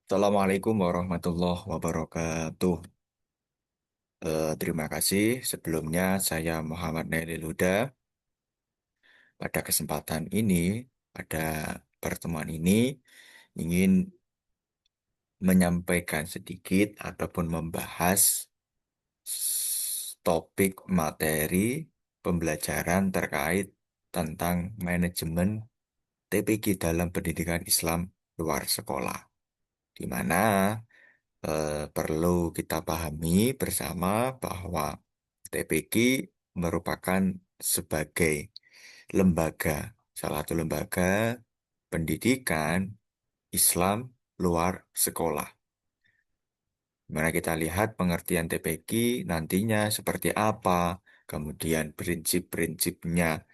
Assalamualaikum warahmatullahi wabarakatuh. Terima kasih. Sebelumnya saya Muhammad Nailil Huda. Pada kesempatan ini, pada pertemuan ini, ingin menyampaikan sedikit ataupun membahas topik materi pembelajaran terkait tentang manajemen TPQ dalam pendidikan Islam luar sekolah, di mana perlu kita pahami bersama bahwa TPQ merupakan sebagai lembaga, salah satu lembaga pendidikan Islam luar sekolah. Mari kita lihat pengertian TPQ nantinya seperti apa, kemudian prinsip-prinsipnya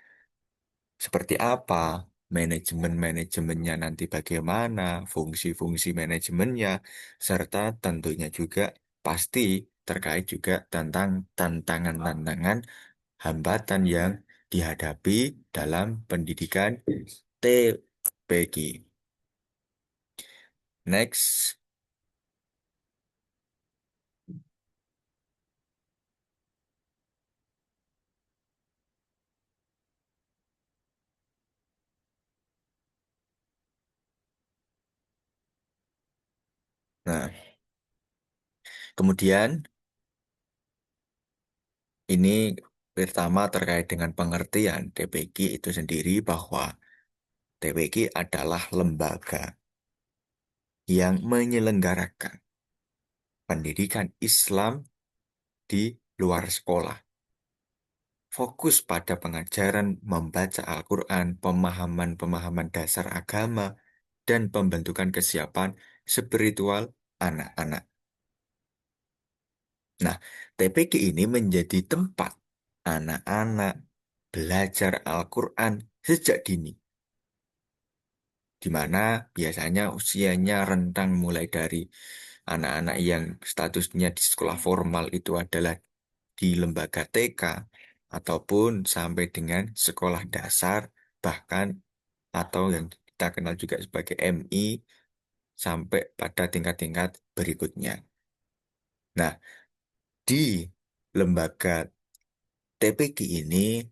seperti apa, manajemen-manajemennya nanti bagaimana, fungsi-fungsi manajemennya, serta tentunya juga pasti terkait juga tentang tantangan-tantangan hambatan yang dihadapi dalam pendidikan TPQ. Next. Nah, kemudian ini pertama terkait dengan pengertian TPQ itu sendiri bahwa TPQ adalah lembaga yang menyelenggarakan pendidikan Islam di luar sekolah. Fokus pada pengajaran membaca Al-Quran, pemahaman-pemahaman dasar agama, dan pembentukan kesiapan spiritual anak-anak. Nah, TPQ ini menjadi tempat anak-anak belajar Al-Quran sejak dini, di mana biasanya usianya rentang mulai dari anak-anak yang statusnya di sekolah formal itu adalah di lembaga TK ataupun sampai dengan sekolah dasar, bahkan atau yang kita kenal juga sebagai MI sampai pada tingkat-tingkat berikutnya. Nah, di lembaga TPQ ini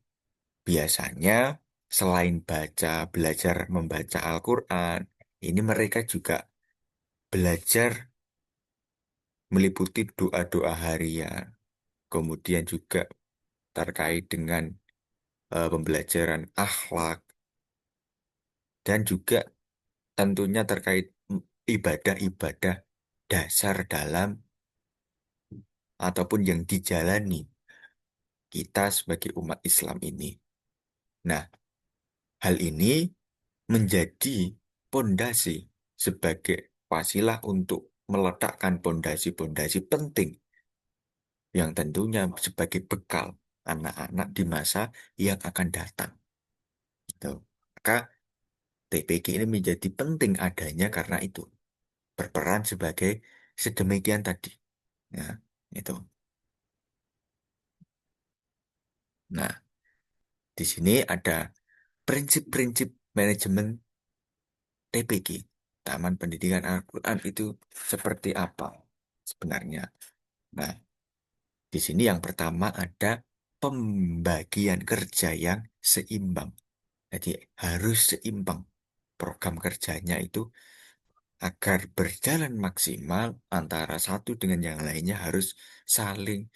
biasanya selain belajar membaca Al-Quran, ini mereka juga belajar meliputi doa-doa harian, kemudian juga terkait dengan pembelajaran akhlak, dan juga tentunya terkait ibadah-ibadah dasar dalam ataupun yang dijalani kita sebagai umat Islam ini. Nah, hal ini menjadi pondasi sebagai wasilah untuk meletakkan pondasi-pondasi penting yang tentunya sebagai bekal anak-anak di masa yang akan datang. Gitu. Maka TPQ ini menjadi penting adanya karena itu berperan sebagai sedemikian tadi. Ya, itu. Nah, di sini ada prinsip-prinsip manajemen TPQ, Taman Pendidikan Al-Quran itu seperti apa sebenarnya. Nah, di sini yang pertama ada pembagian kerja yang seimbang. Jadi harus seimbang program kerjanya itu agar berjalan maksimal antara satu dengan yang lainnya harus saling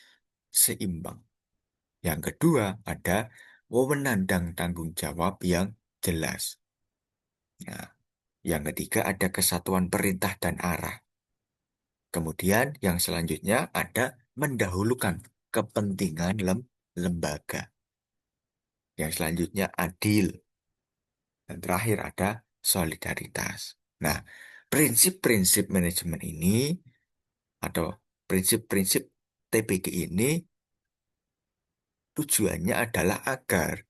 seimbang. Yang kedua ada wewenang dan tanggung jawab yang jelas. Nah, yang ketiga ada kesatuan perintah dan arah. Kemudian yang selanjutnya ada mendahulukan kepentingan lembaga. Yang selanjutnya adil. Dan terakhir ada solidaritas. Nah, prinsip-prinsip manajemen ini atau prinsip-prinsip TPQ ini tujuannya adalah agar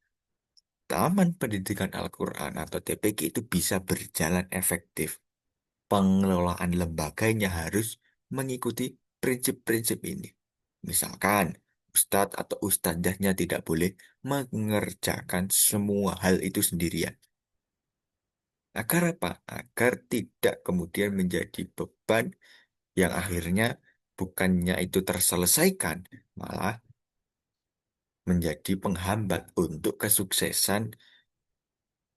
Taman Pendidikan Al-Quran atau TPQ itu bisa berjalan efektif. Pengelolaan lembaganya harus mengikuti prinsip-prinsip ini. Misalkan, ustadz atau ustadzahnya tidak boleh mengerjakan semua hal itu sendirian. Agar apa? Agar tidak kemudian menjadi beban yang akhirnya bukannya itu terselesaikan, malah menjadi penghambat untuk kesuksesan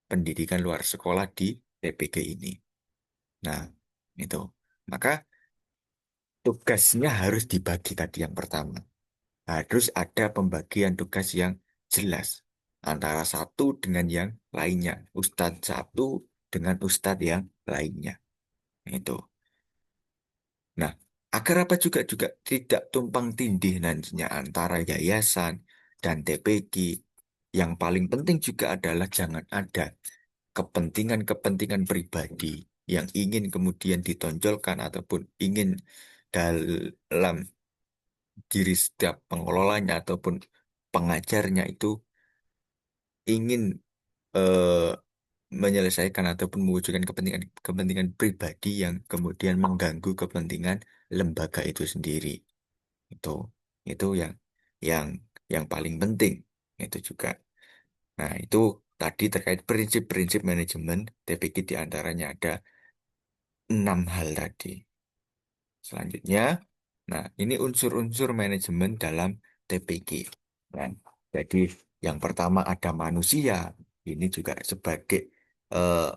pendidikan luar sekolah di TPG ini. Nah, itu. Maka tugasnya harus dibagi tadi yang pertama. Harus ada pembagian tugas yang jelas antara satu dengan yang lainnya. Ustadz satu dengan ustadz yang lainnya. Itu. Nah, agar apa juga tidak tumpang tindih nantinya antara yayasan dan TPG. Yang paling penting juga adalah jangan ada kepentingan-kepentingan pribadi yang ingin kemudian ditonjolkan ataupun ingin dalam diri setiap pengelolanya ataupun pengajarnya itu ingin eh, menyelesaikan ataupun mewujudkan kepentingan pribadi yang kemudian mengganggu kepentingan lembaga itu sendiri. Itu itu yang yang paling penting itu juga. Nah, itu tadi terkait prinsip-prinsip manajemen TPQ di antaranya ada 6 hal tadi. Selanjutnya, nah ini unsur-unsur manajemen dalam TPQ. Nah, jadi yang pertama ada manusia. Ini juga sebagai eh,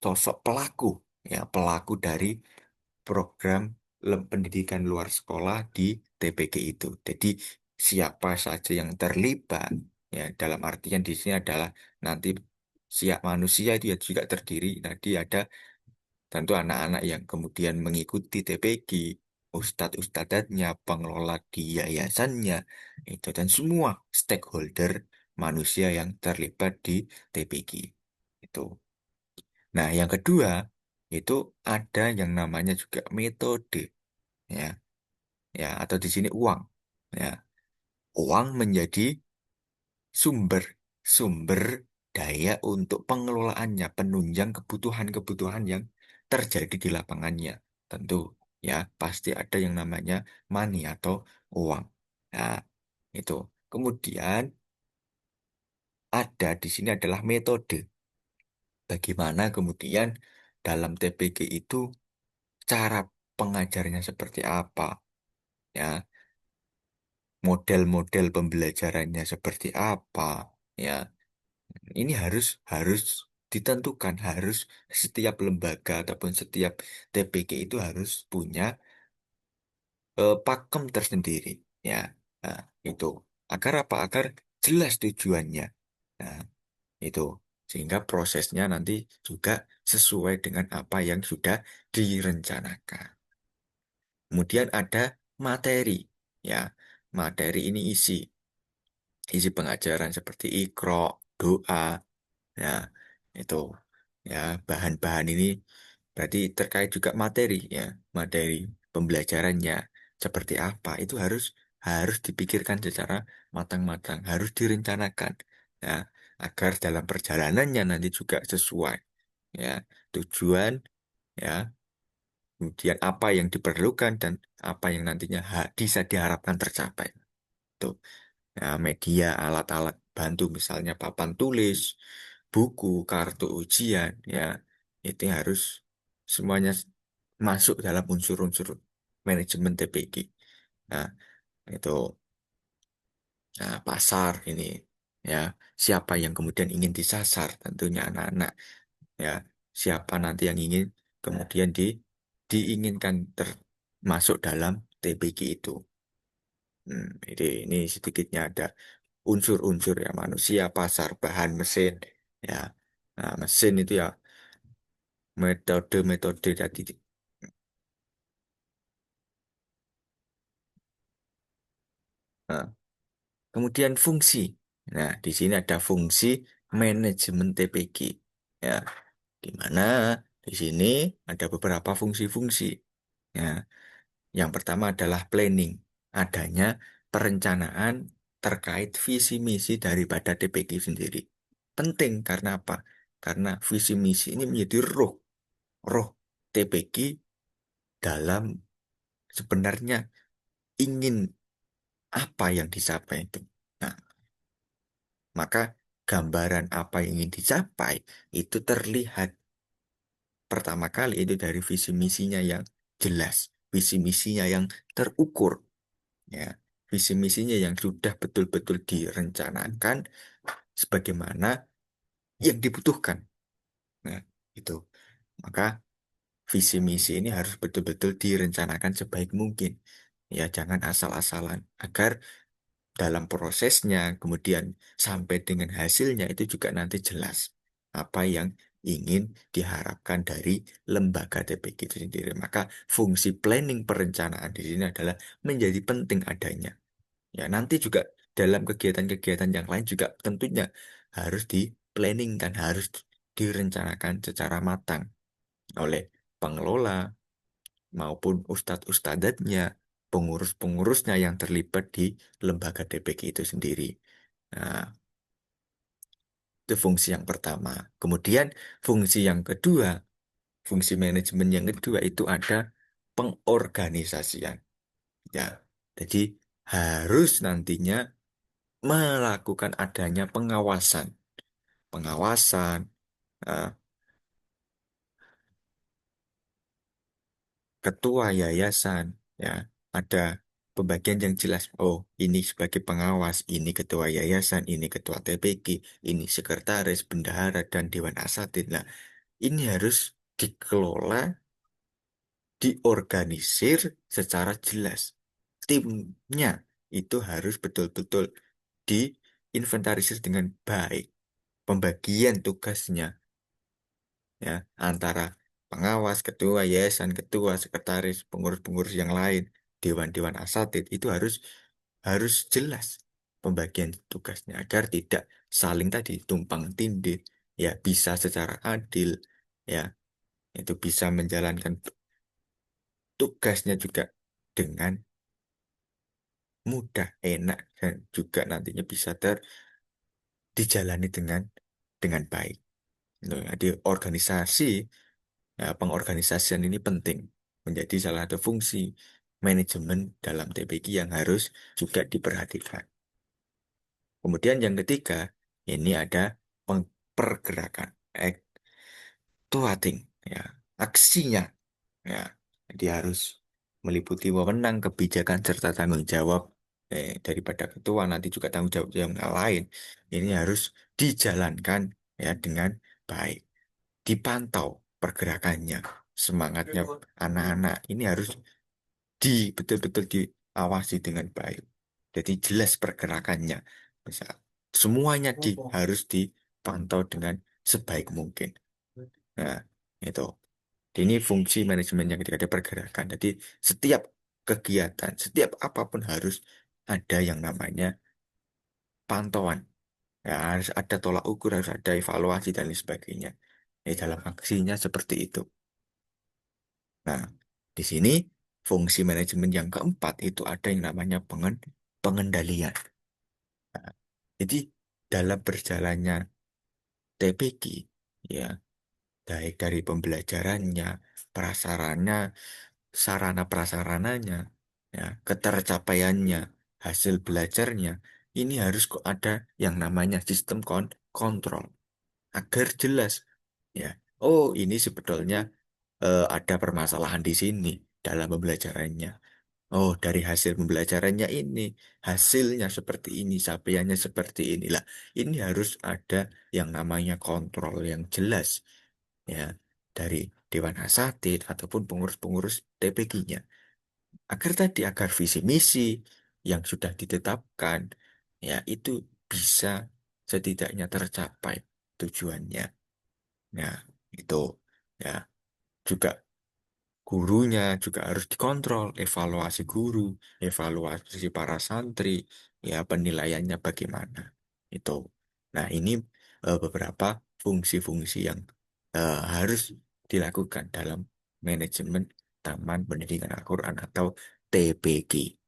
sosok pelaku, ya pelaku dari program pendidikan luar sekolah di TPG itu. Jadi siapa saja yang terlibat, ya dalam artian di sini adalah nanti siap manusia itu ya juga terdiri. Tadi ada tentu anak-anak yang kemudian mengikuti TPG, ustadz-ustadznya, pengelola di yayasannya, itu dan semua stakeholder manusia yang terlibat di TPG. Itu. Nah, yang kedua itu ada yang namanya juga metode, ya, ya atau di sini uang, ya. Uang menjadi sumber sumber daya untuk pengelolaannya, penunjang kebutuhan-kebutuhan yang terjadi di lapangannya. Tentu, ya pasti ada yang namanya money atau uang. Nah, itu. Kemudian ada di sini adalah metode. Bagaimana kemudian dalam TPG itu cara pengajarnya seperti apa, ya, model-model pembelajarannya seperti apa, ya. Ini harus harus ditentukan, harus setiap lembaga ataupun setiap TPG itu harus punya pakem tersendiri, ya. Nah, itu agar apa? Agar jelas tujuannya. Nah, itu sehingga prosesnya nanti juga sesuai dengan apa yang sudah direncanakan. Kemudian ada materi, ya. Materi ini isi pengajaran seperti ikro, doa, ya itu, ya bahan-bahan ini berarti terkait juga materi, ya materi pembelajarannya seperti apa itu harus harus dipikirkan secara matang-matang, harus direncanakan, ya agar dalam perjalanannya nanti juga sesuai, ya tujuan, ya kemudian apa yang diperlukan dan apa yang nantinya bisa diharapkan tercapai. Tuh. Nah, media, alat-alat bantu misalnya papan tulis, buku, kartu ujian, ya itu harus semuanya masuk dalam unsur-unsur manajemen TPG. Nah, itu, nah, pasar ini, ya siapa yang kemudian ingin disasar, tentunya anak-anak, ya siapa nanti yang ingin kemudian diinginkan termasuk dalam TPG itu. Ini sedikitnya ada unsur-unsur ya manusia, pasar, bahan, mesin, ya. Nah, mesin itu ya metode-metode tadi. Nah, kemudian fungsi. Nah, di sini ada fungsi manajemen TPG. Ya, di mana di sini ada beberapa fungsi-fungsi. Ya, yang pertama adalah planning, adanya perencanaan terkait visi misi daripada TPG sendiri. Penting karena apa? Karena visi misi ini menjadi roh TPG dalam sebenarnya ingin apa yang dicapai itu. Nah, maka gambaran apa yang ingin dicapai itu terlihat pertama kali itu dari visi misinya yang jelas, visi misinya yang terukur, ya, visi misinya yang sudah betul-betul direncanakan sebagaimana yang dibutuhkan. Nah, itu. Maka visi misi ini harus betul-betul direncanakan sebaik mungkin. Ya, jangan asal-asalan agar dalam prosesnya kemudian sampai dengan hasilnya itu juga nanti jelas apa yang ingin diharapkan dari lembaga TPG itu sendiri. Maka fungsi planning perencanaan di sini adalah menjadi penting adanya. Ya, nanti juga dalam kegiatan-kegiatan yang lain juga tentunya harus di planning dan harus direncanakan secara matang oleh pengelola maupun ustadz-ustadzatnya, pengurus-pengurusnya yang terlibat di lembaga TPG itu sendiri. Nah, itu fungsi yang pertama. Kemudian fungsi yang kedua, fungsi manajemen yang kedua itu ada pengorganisasian. Ya, jadi harus nantinya melakukan adanya pengawasan, pengawasan, eh, ketua yayasan, ya, ada pembagian yang jelas. Oh, ini sebagai pengawas, ini ketua yayasan, ini ketua TPG, ini sekretaris, bendahara, dan dewan asatid. Nah, ini harus dikelola, diorganisir secara jelas. Timnya itu harus betul-betul diinventarisir dengan baik. Pembagian tugasnya ya antara pengawas, ketua yayasan, ketua, sekretaris, pengurus-pengurus yang lain, dewan-dewan asatid itu harus harus jelas pembagian tugasnya agar tidak saling tadi tumpang tindih, ya bisa secara adil, ya itu bisa menjalankan tugasnya juga dengan mudah, enak dan juga nantinya bisa dijalani dengan baik. Nah, di organisasi. Nah, pengorganisasian ini penting menjadi salah satu fungsi manajemen dalam TPG yang harus juga diperhatikan. Kemudian yang ketiga, ini ada pergerakan, actuating, ya, aksinya, ya. Jadi harus meliputi wewenang, kebijakan, serta tanggung jawab daripada ketua, nanti juga tanggung jawab yang lain. Ini harus dijalankan ya dengan baik, dipantau pergerakannya, semangatnya anak-anak ini harus betul-betul diawasi dengan baik. Jadi jelas pergerakannya. Misal, semuanya harus dipantau dengan sebaik mungkin. Nah, itu. Ini fungsi manajemen yang ketika ada pergerakan. Jadi setiap kegiatan, setiap apapun harus ada yang namanya pantauan. Ya, harus ada tolak ukur, harus ada evaluasi dan lain sebagainya. Dalam aksinya seperti itu. Nah, di sini fungsi manajemen yang keempat itu ada yang namanya pengendalian. Nah, jadi dalam berjalannya TPG, ya, baik dari pembelajarannya, prasarannya, sarana prasarananya, ya, ketercapaiannya, hasil belajarnya, ini harus kok ada yang namanya sistem kontrol agar jelas, ya. Oh, ini sebetulnya ada permasalahan di sini dalam pembelajarannya. Oh, dari hasil pembelajarannya ini, hasilnya seperti ini, capaiannya seperti inilah. Ini harus ada yang namanya kontrol yang jelas, ya, dari Dewan Asatid ataupun pengurus-pengurus TPG-nya. Agar visi misi yang sudah ditetapkan, ya, itu bisa setidaknya tercapai tujuannya. Nah, itu ya juga gurunya juga harus dikontrol, evaluasi guru, evaluasi para santri, ya penilaiannya bagaimana. Itu. Nah, ini beberapa fungsi-fungsi yang harus dilakukan dalam manajemen Taman Pendidikan Al-Quran atau TPG.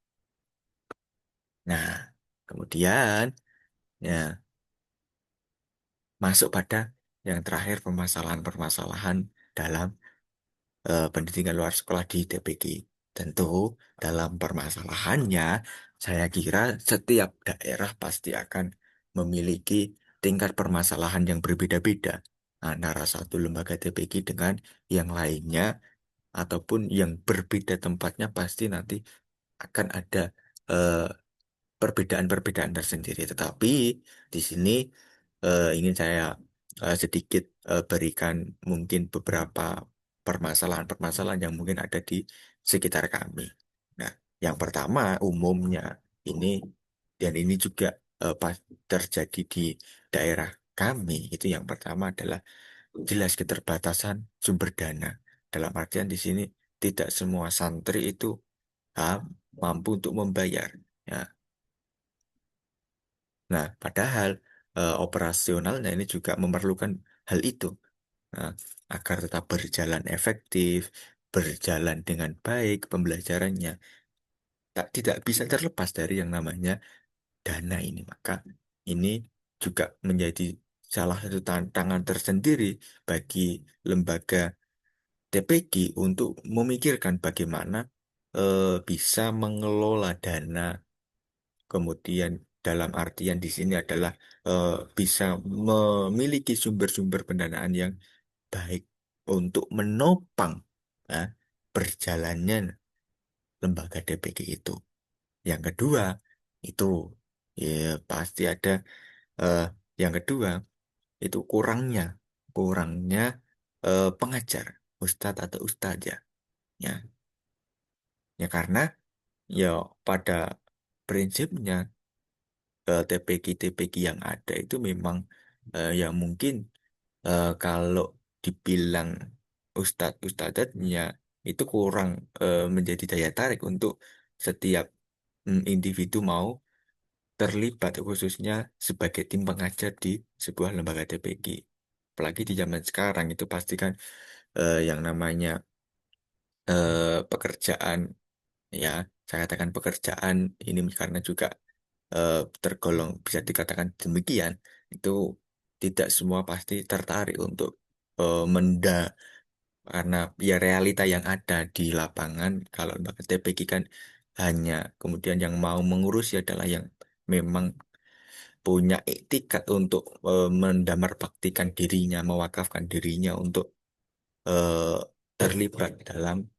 Nah, kemudian ya masuk pada yang terakhir permasalahan-permasalahan dalam pendidikan luar sekolah di TPG. Tentu dalam permasalahannya, saya kira setiap daerah pasti akan memiliki tingkat permasalahan yang berbeda-beda antara satu lembaga TPQ dengan yang lainnya, ataupun yang berbeda tempatnya, pasti nanti akan ada eh, perbedaan-perbedaan tersendiri. Tetapi di sini ingin saya sedikit berikan mungkin beberapa permasalahan-permasalahan yang mungkin ada di sekitar kami. Nah, yang pertama umumnya ini, dan ini juga pas terjadi di daerah kami, itu yang pertama adalah jelas keterbatasan sumber dana. Dalam artian di sini tidak semua santri itu mampu untuk membayar. Ya, nah, padahal operasionalnya ini juga memerlukan hal itu. Nah, agar tetap berjalan efektif, berjalan dengan baik pembelajarannya, tidak bisa terlepas dari yang namanya dana ini. Maka ini juga menjadi salah satu tantangan tersendiri bagi lembaga TPG untuk memikirkan bagaimana bisa mengelola dana. Kemudian dalam artian di sini adalah bisa memiliki sumber-sumber pendanaan yang baik untuk menopang ya, berjalannya lembaga DPG itu. Yang kedua itu ya pasti ada eh, yang kedua itu kurangnya pengajar, ustadz atau ustazah. Ya, ya karena ya pada prinsipnya TPQ-TPQ yang ada itu memang ya mungkin kalau dibilang ustadz-ustadzatnya itu kurang menjadi daya tarik untuk setiap individu mau terlibat khususnya sebagai tim pengajar di sebuah lembaga TPQ. Apalagi di zaman sekarang itu pasti kan yang namanya pekerjaan, ya saya katakan pekerjaan ini karena juga tergolong bisa dikatakan demikian, itu tidak semua pasti tertarik untuk menda, karena ya realita yang ada di lapangan kalau lembaga TPQ kan hanya kemudian yang mau mengurus adalah yang memang punya etikat untuk mendamarpaktikan dirinya, mewakafkan dirinya untuk eh, terlibat dalam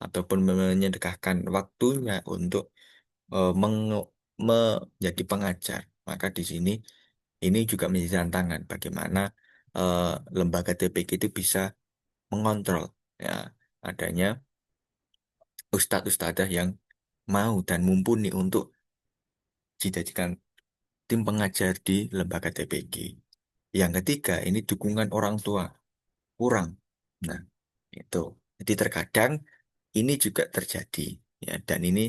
ataupun menyedekahkan waktunya untuk menjadi pengajar. Maka di sini ini juga menjadi tantangan bagaimana eh, lembaga TPQ itu bisa mengontrol ya adanya ustadz-ustadzah yang mau dan mumpuni untuk dijadikan tim pengajar di lembaga TPQ. Yang ketiga, ini dukungan orang tua kurang. Nah, itu. Jadi terkadang ini juga terjadi ya, dan ini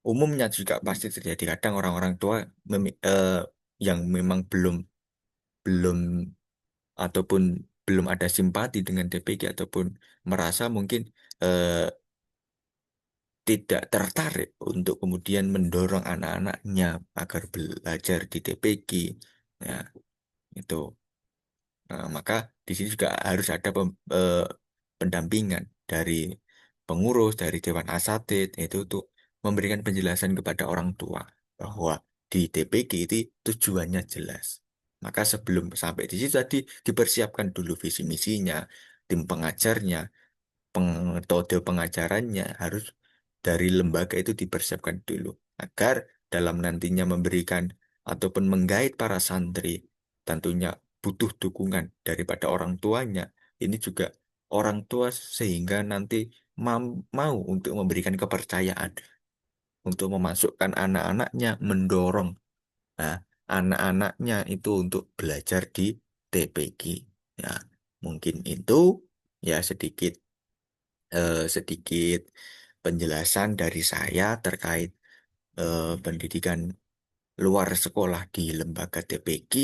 umumnya juga pasti terjadi. Kadang orang-orang tua yang memang belum belum ataupun belum ada simpati dengan TPQ ataupun merasa mungkin eh, tidak tertarik untuk kemudian mendorong anak-anaknya agar belajar di TPQ. Ya, itu. Nah, maka di sini juga harus ada pendampingan dari pengurus, dari Dewan Asatid, itu untuk memberikan penjelasan kepada orang tua bahwa di TPG itu tujuannya jelas. Maka sebelum sampai di situ tadi dipersiapkan dulu visi misinya, tim pengajarnya, metode pengajarannya harus dari lembaga itu dipersiapkan dulu agar dalam nantinya memberikan ataupun menggait para santri tentunya butuh dukungan daripada orang tuanya. Ini juga orang tua sehingga nanti mau untuk memberikan kepercayaan untuk memasukkan anak-anaknya, mendorong nah, anak-anaknya itu untuk belajar di TPQ. Ya, mungkin itu ya sedikit penjelasan dari saya terkait pendidikan luar sekolah di lembaga TPQ.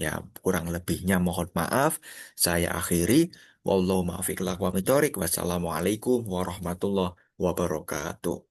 Ya, kurang lebihnya mohon maaf. Saya akhiri. Wallahu muwaffiq. Wassalamualaikum warahmatullahi wabarakatuh.